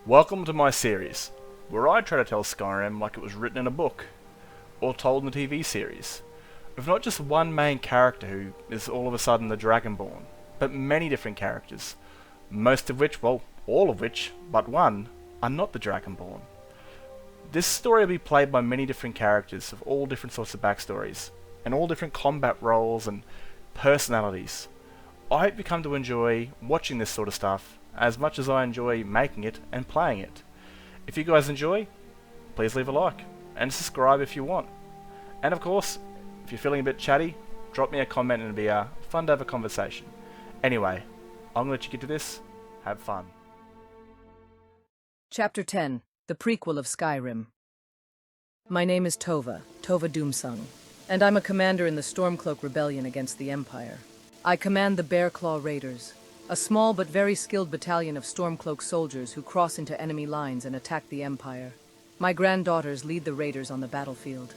Welcome to my series, where I try to tell Skyrim like it was written in a book, or told in a TV series, with not just one main character who is all of a sudden the Dragonborn, but many different characters, most of which, well, all of which, but one, are not the Dragonborn. This story will be played by many different characters of all different sorts of backstories, and all different combat roles and personalities. I hope you come to enjoy watching this sort of stuff as much as I enjoy making it and playing it. If you guys enjoy, please leave a like, and subscribe if you want. And of course, if you're feeling a bit chatty, drop me a comment and it'll be fun to have a conversation. Anyway, I'm going to let you get to this. Have fun. Chapter 10, The Prequel of Skyrim. My name is Tova Doomsung, and I'm a commander in the Stormcloak Rebellion against the Empire. I command the Bearclaw Raiders, a small but very skilled battalion of Stormcloak soldiers who cross into enemy lines and attack the Empire. My granddaughters lead the raiders on the battlefield.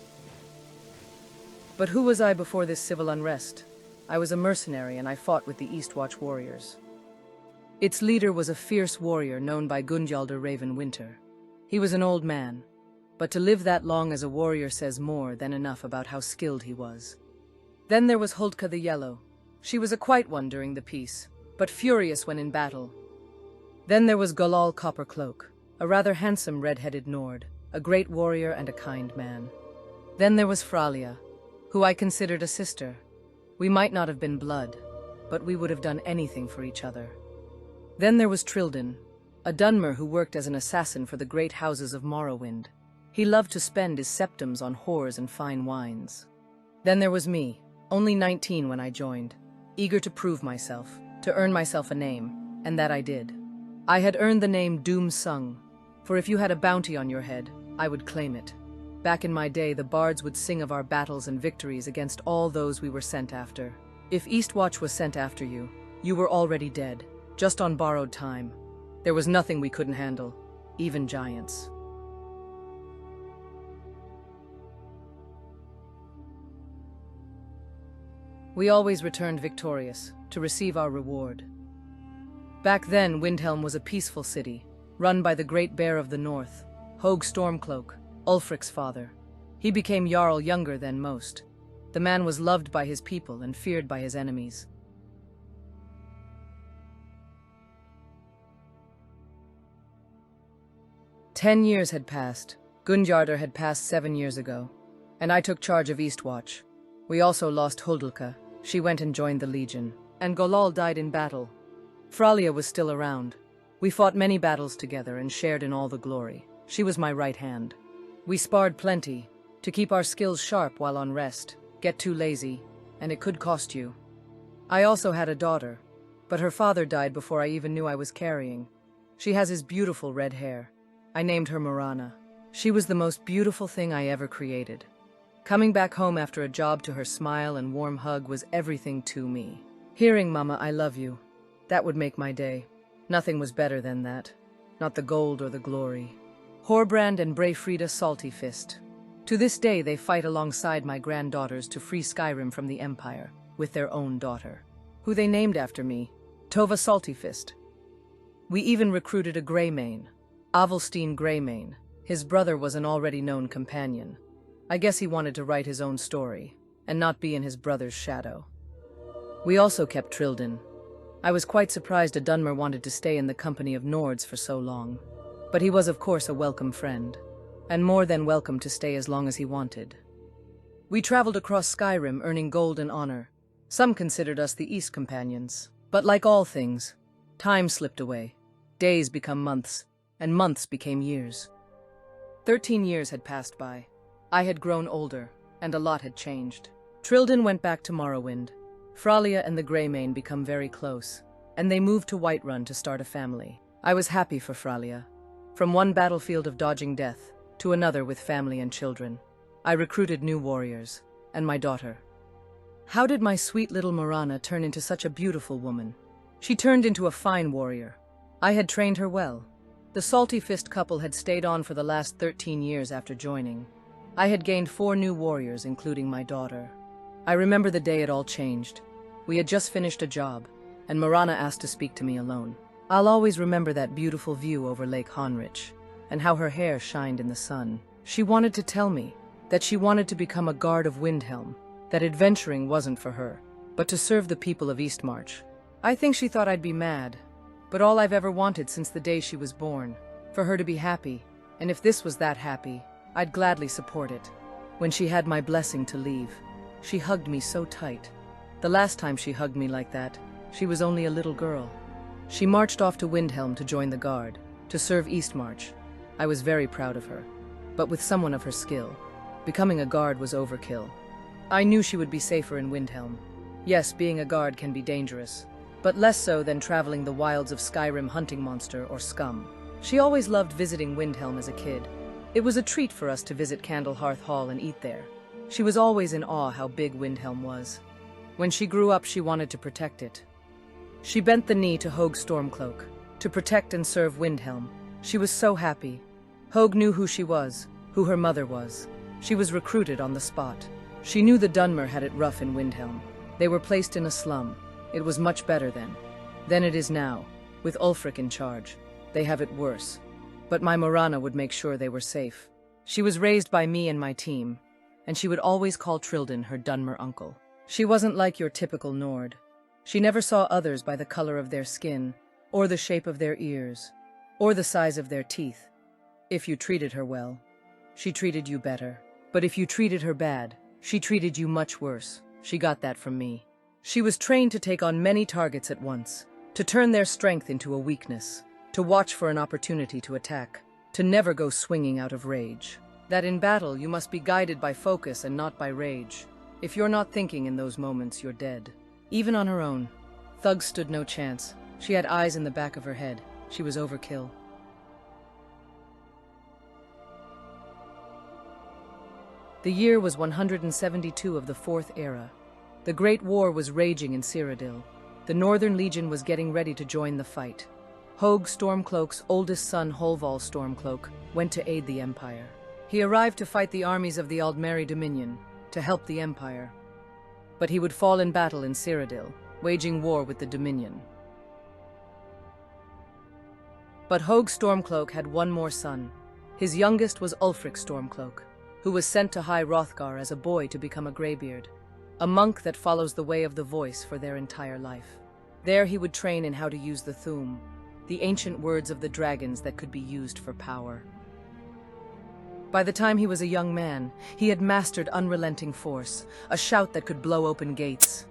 But who was I before this civil unrest? I was a mercenary and I fought with the Eastwatch warriors. Its leader was a fierce warrior known by Gunjalder Raven Winter. He was an old man, but to live that long as a warrior says more than enough about how skilled he was. Then there was Huldka the Yellow. She was a quiet one during the peace, but furious when in battle. Then there was Golal Coppercloak, a rather handsome red-headed Nord, a great warrior and a kind man. Then there was Freya, who I considered a sister. We might not have been blood, but we would have done anything for each other. Then there was Trildan, a Dunmer who worked as an assassin for the great houses of Morrowind. He loved to spend his septims on whores and fine wines. Then there was me, only 19 when I joined, eager to prove myself, to earn myself a name, and that I did. I had earned the name Doomsung, for if you had a bounty on your head, I would claim it. Back in my day, the bards would sing of our battles and victories against all those we were sent after. If Eastwatch was sent after you, you were already dead, just on borrowed time. There was nothing we couldn't handle, even giants. We always returned victorious, to receive our reward. Back then, Windhelm was a peaceful city, run by the Great Bear of the North, Hogue Stormcloak, Ulfric's father. He became Jarl younger than most. The man was loved by his people and feared by his enemies. Ten years had passed. Gunjarder had passed 7 years ago, and I took charge of Eastwatch. We also lost Huldka. She went and joined the Legion, and Golal died in battle. Freya was still around. We fought many battles together and shared in all the glory. She was my right hand. We sparred plenty, to keep our skills sharp while on rest. Get too lazy, and it could cost you. I also had a daughter, but her father died before I even knew I was carrying. She has his beautiful red hair. I named her Mirana. She was the most beautiful thing I ever created. Coming back home after a job to her smile and warm hug was everything to me. Hearing "Mama, I love you," that would make my day. Nothing was better than that. Not the gold or the glory. Horbrand and Brayfrida Salty Fist. To this day they fight alongside my granddaughters to free Skyrim from the Empire, with their own daughter, who they named after me, Tova Salty Fist. We even recruited a Greymane, Avelstein Greymane. His brother was an already known companion. I guess he wanted to write his own story, and not be in his brother's shadow. We also kept Trildan. I was quite surprised a Dunmer wanted to stay in the company of Nords for so long. But he was of course a welcome friend, and more than welcome to stay as long as he wanted. We traveled across Skyrim earning gold and honor. Some considered us the East Companions. But like all things, time slipped away. Days become months, and months became years. 13 years had passed by. I had grown older, and a lot had changed. Trildan went back to Morrowind. Freya and the Greymane become very close, and they moved to Whiterun to start a family. I was happy for Freya. From one battlefield of dodging death to another with family and children, I recruited new warriors, and my daughter. How did my sweet little Mirana turn into such a beautiful woman? She turned into a fine warrior. I had trained her well. The Salty Fist couple had stayed on for the last 13 years after joining. I had gained 4 new warriors, including my daughter. I remember the day it all changed. We had just finished a job, and Mirana asked to speak to me alone. I'll always remember that beautiful view over Lake Honrich, and how her hair shined in the sun. She wanted to tell me that she wanted to become a guard of Windhelm, that adventuring wasn't for her, but to serve the people of Eastmarch. I think she thought I'd be mad, but all I've ever wanted since the day she was born, for her to be happy, and if this was that happy, I'd gladly support it. When she had my blessing to leave, she hugged me so tight. The last time she hugged me like that, she was only a little girl. She marched off to Windhelm to join the guard, to serve Eastmarch. I was very proud of her, but with someone of her skill, becoming a guard was overkill. I knew she would be safer in Windhelm. Yes, being a guard can be dangerous, but less so than traveling the wilds of Skyrim hunting monster or scum. She always loved visiting Windhelm as a kid. It was a treat for us to visit Candlehearth Hall and eat there. She was always in awe how big Windhelm was. When she grew up, she wanted to protect it. She bent the knee to Hogue Stormcloak, to protect and serve Windhelm. She was so happy. Hogue knew who she was, who her mother was. She was recruited on the spot. She knew the Dunmer had it rough in Windhelm. They were placed in a slum. It was much better then. Than it is now, with Ulfric in charge. They have it worse. But my Morana would make sure they were safe. She was raised by me and my team, and she would always call Trilden her Dunmer uncle. She wasn't like your typical Nord. She never saw others by the color of their skin, or the shape of their ears, or the size of their teeth. If you treated her well, she treated you better. But if you treated her bad, she treated you much worse. She got that from me. She was trained to take on many targets at once, to turn their strength into a weakness, to watch for an opportunity to attack, to never go swinging out of rage. That in battle you must be guided by focus and not by rage. If you're not thinking in those moments, you're dead. Even on her own, Thug stood no chance. She had eyes in the back of her head. She was overkill. The year was 172 of the Fourth Era. The Great War was raging in Cyrodiil. The Northern Legion was getting ready to join the fight. Hogue Stormcloak's oldest son, Holval Stormcloak, went to aid the Empire. He arrived to fight the armies of the Aldmeri Dominion, to help the Empire. But he would fall in battle in Cyrodiil, waging war with the Dominion. But Hogue Stormcloak had one more son. His youngest was Ulfric Stormcloak, who was sent to High Hrothgar as a boy to become a greybeard, a monk that follows the way of the voice for their entire life. There he would train in how to use the Thu'um, the ancient words of the dragons that could be used for power. By the time he was a young man, he had mastered unrelenting force, a shout that could blow open gates.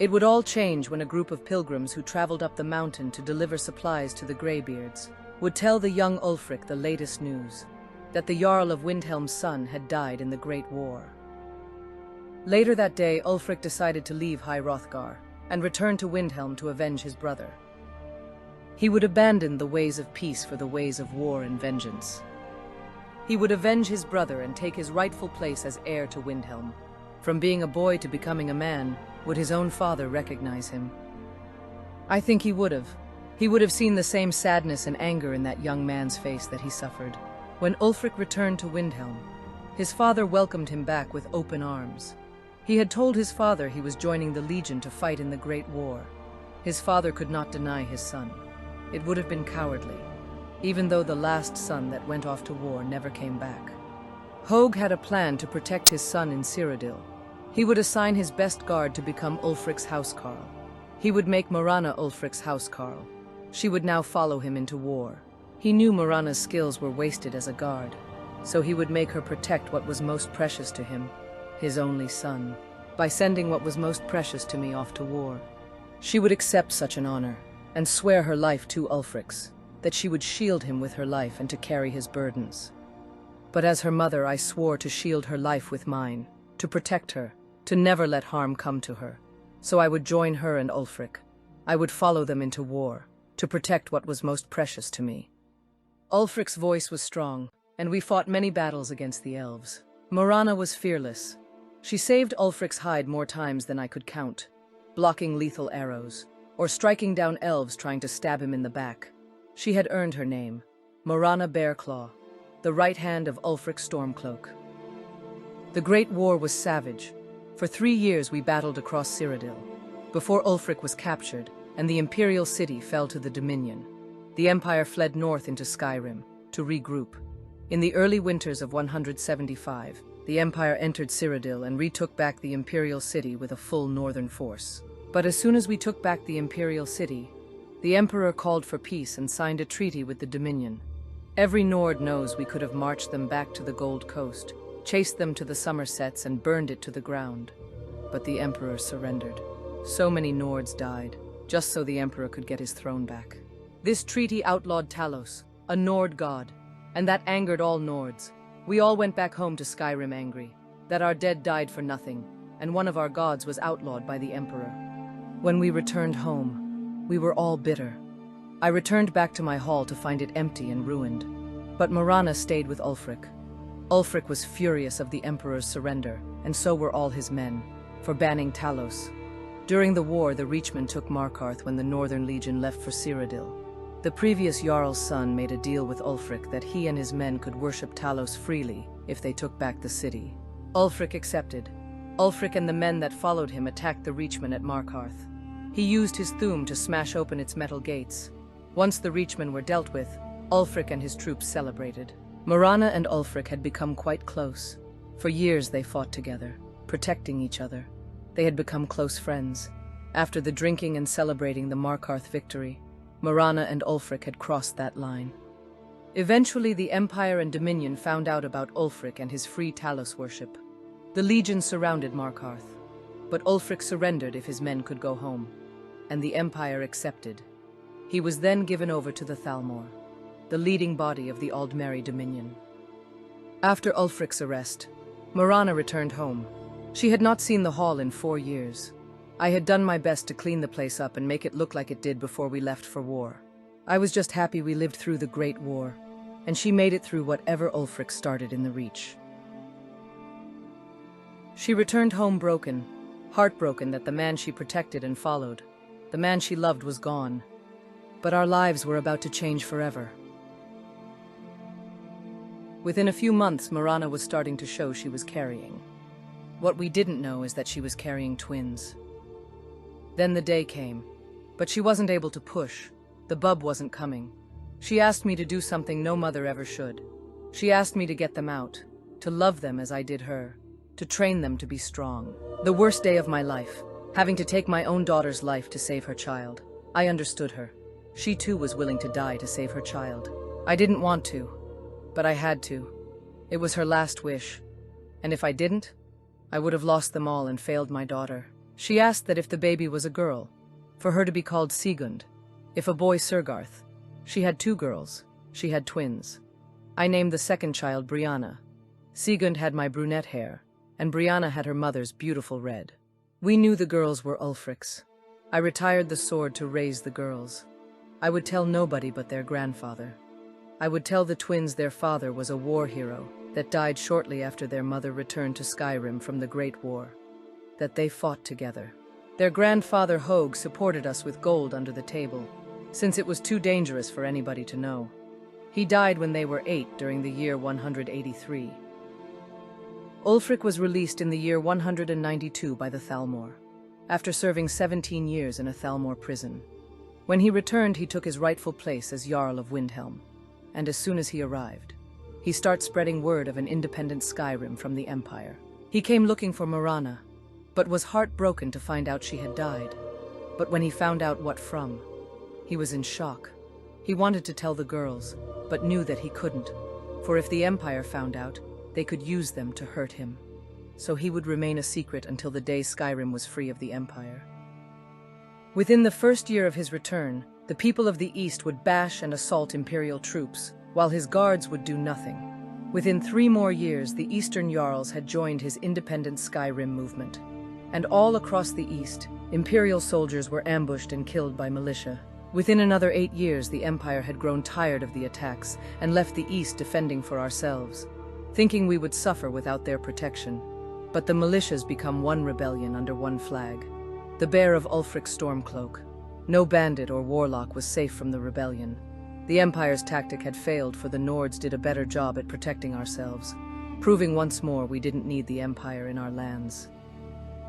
It would all change when a group of pilgrims who traveled up the mountain to deliver supplies to the Greybeards would tell the young Ulfric the latest news, that the Jarl of Windhelm's son had died in the Great War. Later that day, Ulfric decided to leave High Hrothgar and return to Windhelm to avenge his brother. He would abandon the ways of peace for the ways of war and vengeance. He would avenge his brother and take his rightful place as heir to Windhelm. From being a boy to becoming a man, would his own father recognize him? I think he would have. He would have seen the same sadness and anger in that young man's face that he suffered. When Ulfric returned to Windhelm, his father welcomed him back with open arms. He had told his father he was joining the Legion to fight in the Great War. His father could not deny his son. It would have been cowardly, even though the last son that went off to war never came back. Hogue had a plan to protect his son in Cyrodiil. He would assign his best guard to become Ulfric's housecarl. He would make Morana Ulfric's housecarl. She would now follow him into war. He knew Morana's skills were wasted as a guard, so he would make her protect what was most precious to him, his only son, by sending what was most precious to me off to war. She would accept such an honor, and swear her life to Ulfric's, that she would shield him with her life and to carry his burdens. But as her mother, I swore to shield her life with mine, to protect her, to never let harm come to her. So I would join her and Ulfric. I would follow them into war, to protect what was most precious to me. Ulfric's voice was strong, and we fought many battles against the elves. Morana was fearless. She saved Ulfric's hide more times than I could count, blocking lethal arrows, or striking down elves trying to stab him in the back. She had earned her name, Morana Bearclaw, the right hand of Ulfric Stormcloak. The Great War was savage. For 3 years we battled across Cyrodiil. Before Ulfric was captured, and the Imperial city fell to the Dominion. The Empire fled north into Skyrim, to regroup. In the early winters of 175, the Empire entered Cyrodiil and retook back the Imperial city with a full northern force. But as soon as we took back the Imperial city, the Emperor called for peace and signed a treaty with the Dominion. Every Nord knows we could have marched them back to the Gold Coast, chased them to the Somersets and burned it to the ground. But the Emperor surrendered. So many Nords died, just so the Emperor could get his throne back. This treaty outlawed Talos, a Nord god, and that angered all Nords. We all went back home to Skyrim angry, that our dead died for nothing, and one of our gods was outlawed by the Emperor. When we returned home, we were all bitter. I returned back to my hall to find it empty and ruined. But Marana stayed with Ulfric. Ulfric was furious of the Emperor's surrender, and so were all his men, for banning Talos. During the war, the Reachmen took Markarth when the Northern Legion left for Cyrodiil. The previous Jarl's son made a deal with Ulfric that he and his men could worship Talos freely if they took back the city. Ulfric accepted. Ulfric and the men that followed him attacked the Reachmen at Markarth. He used his Thuum to smash open its metal gates. Once the Reachmen were dealt with, Ulfric and his troops celebrated. Marana and Ulfric had become quite close. For years they fought together, protecting each other. They had become close friends. After the drinking and celebrating the Markarth victory, Marana and Ulfric had crossed that line. Eventually the Empire and Dominion found out about Ulfric and his free Talos worship. The Legion surrounded Markarth, but Ulfric surrendered if his men could go home, and the Empire accepted. He was then given over to the Thalmor, the leading body of the Aldmeri Dominion. After Ulfric's arrest, Marana returned home. She had not seen the hall in 4 years. I had done my best to clean the place up and make it look like it did before we left for war. I was just happy we lived through the Great War, and she made it through whatever Ulfric started in the Reach. She returned home broken, heartbroken that the man she protected and followed, the man she loved, was gone. But our lives were about to change forever. Within a few months, Marana was starting to show she was carrying. What we didn't know is that she was carrying twins. Then the day came, but she wasn't able to push. The bub wasn't coming. She asked me to do something no mother ever should. She asked me to get them out, to love them as I did her, to train them to be strong. The worst day of my life, having to take my own daughter's life to save her child. I understood her. She too was willing to die to save her child. I didn't want to, but I had to. It was her last wish, and if I didn't, I would have lost them all and failed my daughter. She asked that if the baby was a girl, for her to be called Sigund. If a boy, Surgarth. She had 2 girls. She had twins. I named the second child Brianna. Sigund had my brunette hair, and Brianna had her mother's beautiful red. We knew the girls were Ulfric's. I retired the sword to raise the girls. I would tell nobody but their grandfather. I would tell the twins their father was a war hero that died shortly after their mother returned to Skyrim from the Great War, that they fought together. Their grandfather Hogue supported us with gold under the table, since it was too dangerous for anybody to know. He died when they were 8 during the year 183. Ulfric was released in the year 192 by the Thalmor, after serving 17 years in a Thalmor prison. When he returned, he took his rightful place as Jarl of Windhelm, and as soon as he arrived, he started spreading word of an independent Skyrim from the Empire. He came looking for Marana, but was heartbroken to find out she had died. But when he found out what from, he was in shock. He wanted to tell the girls, but knew that he couldn't, for if the Empire found out, they could use them to hurt him. So he would remain a secret until the day Skyrim was free of the Empire. Within the first year of his return, the people of the East would bash and assault Imperial troops, while his guards would do nothing. Within 3 more years, the Eastern Jarls had joined his independent Skyrim movement. And all across the East, Imperial soldiers were ambushed and killed by militia. Within another 8 years, the Empire had grown tired of the attacks and left the East defending for ourselves, thinking we would suffer without their protection. But the militias become one rebellion under one flag, the bear of Ulfric's Stormcloak. No bandit or warlock was safe from the rebellion. The Empire's tactic had failed, for the Nords did a better job at protecting ourselves, proving once more we didn't need the Empire in our lands.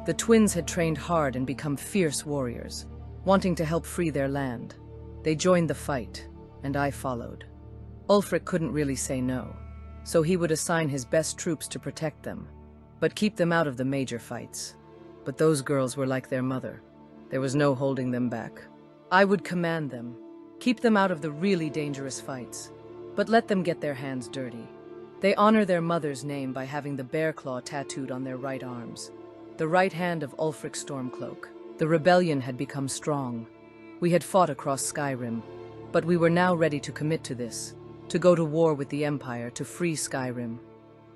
The twins had trained hard and become fierce warriors. wanting to help free their land. They joined the fight, and I followed. Ulfric couldn't really say no, so he would assign his best troops to protect them, but keep them out of the major fights. But those girls were like their mother. There was no holding them back. I would command them, keep them out of the really dangerous fights, but let them get their hands dirty. They honor their mother's name by having the bear claw tattooed on their right arms, the right hand of Ulfric Stormcloak. The rebellion had become strong. We had fought across Skyrim, but we were now ready to commit to this, to go to war with the Empire to free Skyrim.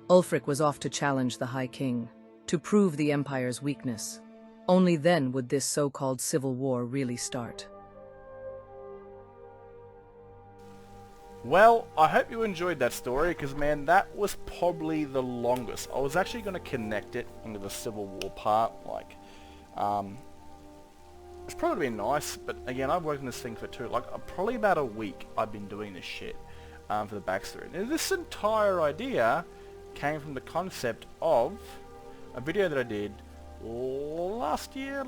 Ulfric was off to challenge the High King, to prove the Empire's weakness. Only then would this so-called civil war really start. Well, I hope you enjoyed that story, because man, that was probably the longest. I was actually going to connect it into the Civil War part, it's probably been nice, but again, I've worked on this thing for probably about a week I've been doing this shit for the backstory. Now, this entire idea came from the concept of a video that I did last year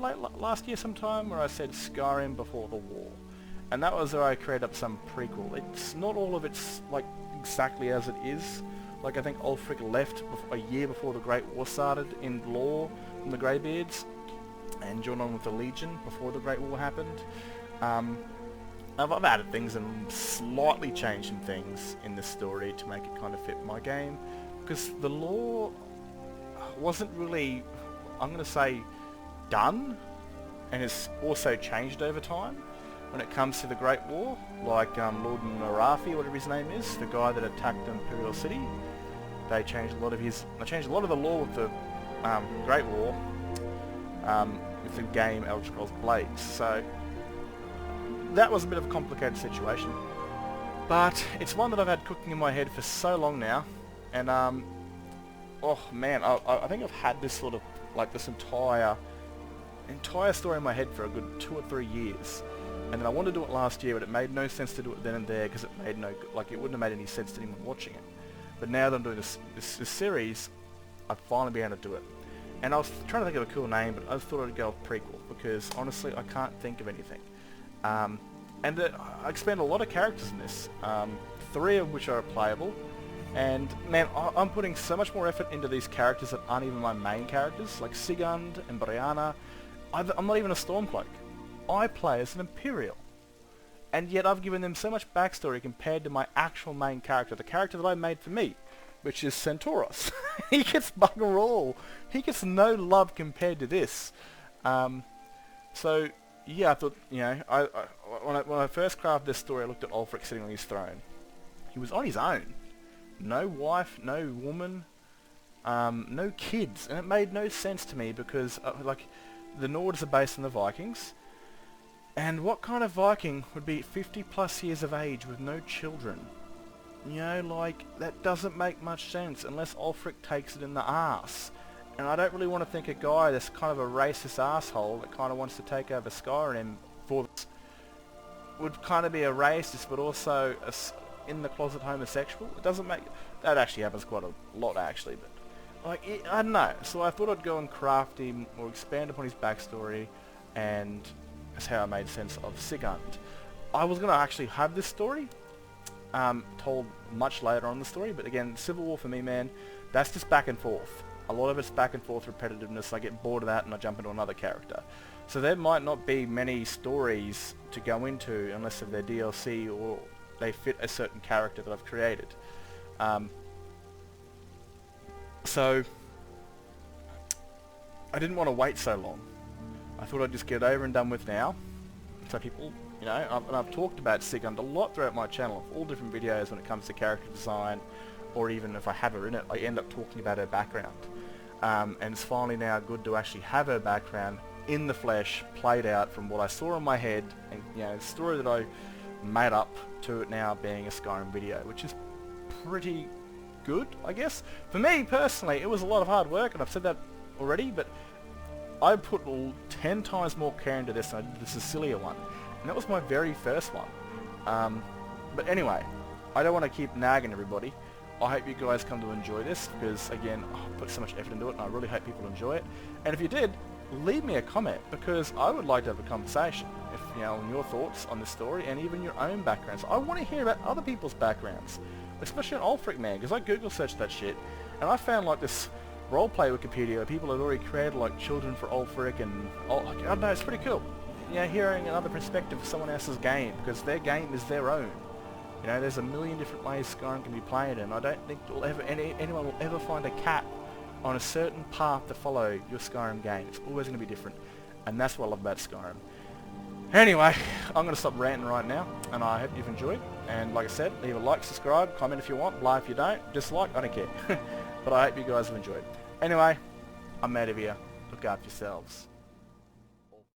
sometime, where I said Skyrim before the war. And that was where I created up some prequel. It's not all of it's exactly as it is. I think Ulfric left a year before the Great War started in lore from the Greybeards, and joined on with the Legion before the Great War happened. I've added things and slightly changed some things in this story to make it kind of fit my game, because the lore wasn't really, I'm going to say, done, and has also changed over time when it comes to the Great War, like Lord Narafi, whatever his name is, the guy that attacked Imperial City. They changed a lot of the lore with the Great War with the game Elder Scrolls Blades. So that was a bit of a complicated situation, but it's one that I've had cooking in my head for so long now, and oh man, I think I've had this sort of this entire story in my head for a good 2 or 3 years. And then I wanted to do it last year, but it made no sense to do it then and there, because it wouldn't have made any sense to anyone watching it. But now that I'm doing this series, I'd finally be able to do it. And I was trying to think of a cool name, but I just thought I'd go with Prequel, because honestly I can't think of anything. I expand a lot of characters in this, 3 of which are playable, and man, I'm putting so much more effort into these characters that aren't even my main characters, like Sigund and Brianna. I'm not even a Stormcloak. I play as an Imperial, and yet I've given them so much backstory compared to my actual main character, the character that I made for me, which is Senturos. He gets bugger all. He gets no love compared to this. So yeah, I thought, when I first crafted this story, I looked at Ulfric sitting on his throne. He was on his own. No wife, no woman, no kids, and it made no sense to me, because the Nords are based on the Vikings. And what kind of Viking would be 50 plus years of age with no children? That doesn't make much sense unless Ulfric takes it in the arse. And I don't really want to think a guy that's kind of a racist asshole that kind of wants to take over Skyrim would kind of be a racist, but also a in-the-closet homosexual. It doesn't make... That actually happens quite a lot, actually, but... I don't know. So I thought I'd go and craft him, or expand upon his backstory, and... That's how I made sense of Sigund. I was going to actually have this story told much later on in the story, but again, Civil War for me, man, that's just back and forth. A lot of it's back and forth repetitiveness. I get bored of that and I jump into another character. So there might not be many stories to go into unless they're DLC or they fit a certain character that I've created. So I didn't want to wait so long. I thought I'd just get it over and done with now, so people, and I've talked about Sigund a lot throughout my channel, all different videos when it comes to character design, or even if I have her in it, I end up talking about her background. And it's finally now good to actually have her background in the flesh, played out from what I saw in my head, and the story that I made up to it now being a Skyrim video, which is pretty good, I guess. For me, personally, it was a lot of hard work, and I've said that already, but I put 10 times more care into this than I did the Cecilia one, and that was my very first one. But anyway, I don't want to keep nagging everybody. I hope you guys come to enjoy this, because again, I put so much effort into it, and I really hope people enjoy it. And if you did, leave me a comment, because I would like to have a conversation, if on your thoughts on this story and even your own backgrounds. I want to hear about other people's backgrounds, especially on Ulfric, man, because I Google searched that shit, and I found like this roleplay Wikipedia where people had already created like children for Ulfric, and I don't know, it's pretty cool. Hearing another perspective of someone else's game, because their game is their own. There's a million different ways Skyrim can be played, and I don't think anyone will ever find a cap on a certain path to follow your Skyrim game. It's always going to be different, and that's what I love about Skyrim. Anyway, I'm going to stop ranting right now, and I hope you've enjoyed. And like I said, leave a like, subscribe, comment if you want, blah if you don't, dislike, I don't care. But I hope you guys have enjoyed. Anyway, I'm out of here. Look after yourselves.